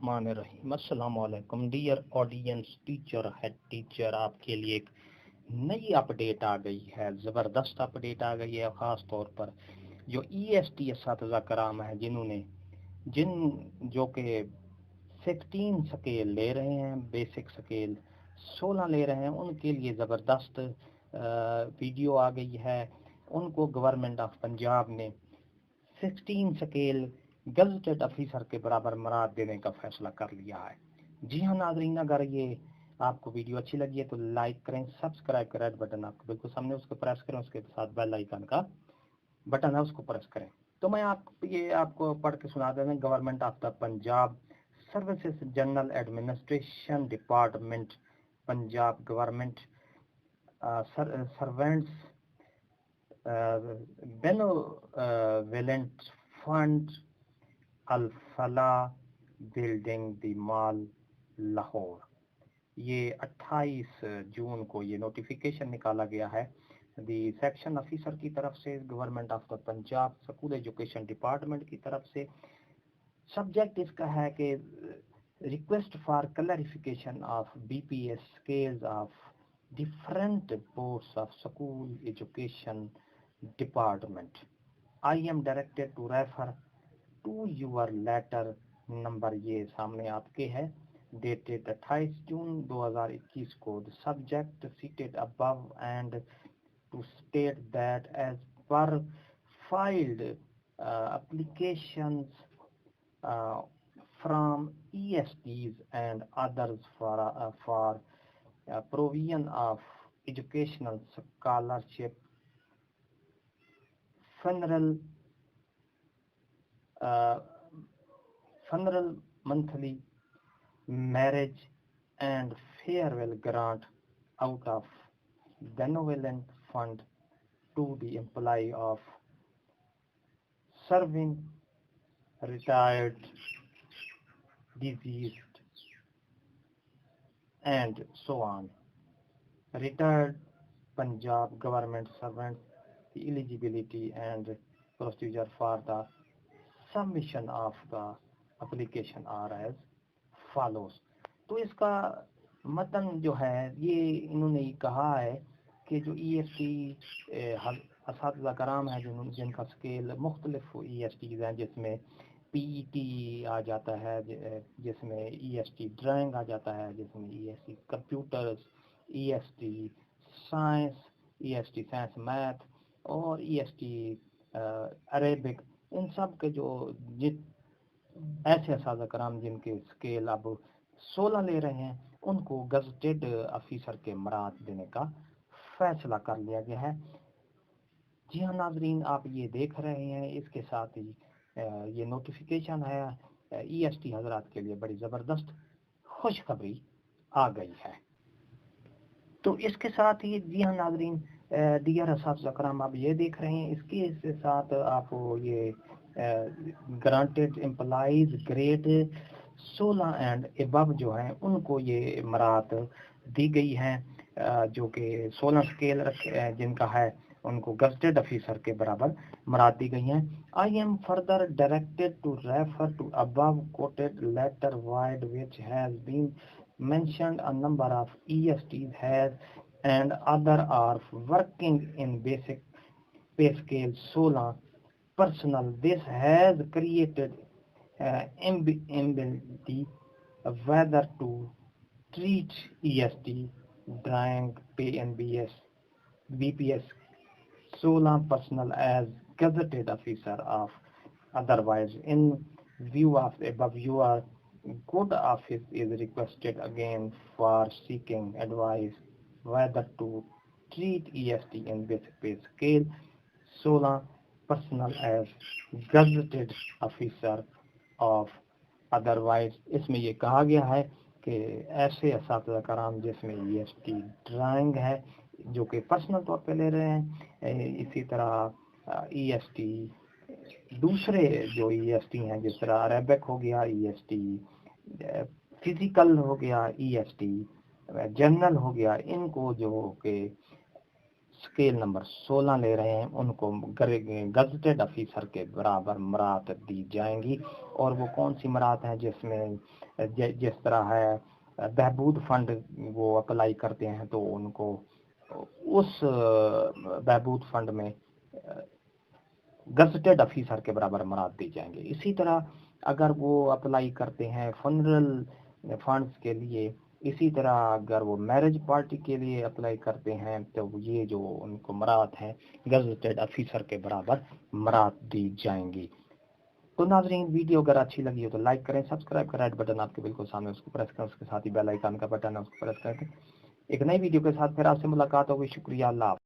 बिस्मिल्लाहिर्रहमानिर्रहीम। अस्सलाम वालेकुम dear audience, teacher head teacher आपके लिए एक नई अपडेट आ गई है, ज़बरदस्त अपडेट आ गई है। ख़ास तौर पर जो EST असातिज़ा कराम है जो कि 16 स्केल ले रहे हैं, बेसिक स्केल 16 ले रहे हैं, उनके लिए ज़बरदस्त वीडियो आ गई है। उनको गवर्नमेंट ऑफ पंजाब ने 16 स्केल गज़टेड ऑफिसर के बराबर मराद देने का फैसला कर लिया है। जी हाँ नाज़रीन, अगर ये आपको वीडियो अच्छी लगी है तो लाइक करें, सब्सक्राइब करें, रेड बटन आपको बिल्कुल सामने उसको प्रेस करें, उसके साथ बेल आइकन का बटन है उसको प्रेस करें। तो मैं आपको पढ़ के सुना देता हूँ। Government of the Punjab services general administration department Punjab government servants benevolent fund Alfalah building the mall Lahore. ये 28 जून को ये नोटिफिकेशन निकाला गया है दी सेक्शन ऑफिसर की तरफ से, government of the Punjab school education department की तरफ से। सब्जेक्ट इसका है कि request for clarification of BPS scales of different posts of school education department. I am directed to refer to your letter number, ये सामने आपके है, डेटेड 28 जून 2021 को। The subject cited above and to state that as per filed applications from ESTs and others for provision of educational scholarship, funeral monthly marriage and farewell grant out of benevolent fund to the employee of serving, retired, deceased, and so on. Retired Punjab government servants, the eligibility and procedure for the submission of the application are as follows. तो इसका मतन जो है ये इन्होंने कहा है कि जो EST असातिज़ा कराम है जिनका स्केल मुख्तलिफ ESTs हैं, जिसमें PET आ जाता है, जिसमें EST ड्राइंग आ जाता है, जिसमें EST computers, EST science, EST science math और EST अरेबिक, इन सब के जो ऐसे असातिज़ा कराम जिनके स्केल अब 16 ले रहे हैं, उनको गज़टेड ऑफिसर के मराद देने का फैसला कर लिया गया है। जी हाँ नाजरीन, आप ये देख रहे हैं, इसके साथ ही ये नोटिफिकेशन है EST हजरात के लिए बड़ी ज़बरदस्त खुशखबरी आ गई है। तो इसके साथ ही जी हाँ नाजरीन, डियर असातिज़ा कराम, आप ये देख रहे हैं, इसके साथ आप ये granted employees grade 16 and above जो हैं उनको ये मराद दी गई हैं, जो कि 16 स्केल जिनका है उनको गज़टेड ऑफिसर के बराबर मराद दी गई हैं। I am further directed to refer to above quoted letter vide which has been mentioned a number of ESTs has and other are working in basic pay scale 16 personnel. This has created ambiguity whether to treat EST drawing pay and BPS 16 personnel as gazetted officer of otherwise. In view of the above, your good office is requested again for seeking advice whether to treat EST in basic pay scale 16 personnel as gazetted officer of otherwise। इसमें ये कहा गया है कि ऐसे असातिज़ा कराम जिसमें EST drawing है जो कि पर्सनल तौर पे ले रहे हैं, इसी तरह EST दूसरे जो EST हैं, जिस तरह अरेबिक हो गया, EST फिजिकल हो गया, EST जनरल हो गया, इनको जो कि स्केल नंबर 16 ले रहे हैं उनको गजटेड ऑफिसर के बराबर मरात दी जाएंगी। और वो कौन सी मरात है जिसमें जिस तरह है बहबूद फंड वो अप्लाई करते हैं तो उनको उस बहबूद फंड में गजटेड ऑफिसर के बराबर मरात दी जाएंगे। इसी तरह अगर वो अप्लाई करते हैं फनरल फंड्स के लिए, इसी तरह अगर वो मैरिज पार्टी के लिए अप्लाई करते हैं तो ये जो उनको मरात है गजटेड ऑफिसर के बराबर मरात दी जाएंगी। तो नाज़रीन, वीडियो अगर अच्छी लगी हो तो लाइक करें, सब्सक्राइब करें, रेड बटन आपके बिल्कुल सामने उसको प्रेस करें, उसके साथ ही बेल आइकन का बटन है उसको प्रेस करें। एक नई वीडियो के साथ फिर आपसे मुलाकात होगी। शुक्रिया, अल्लाह।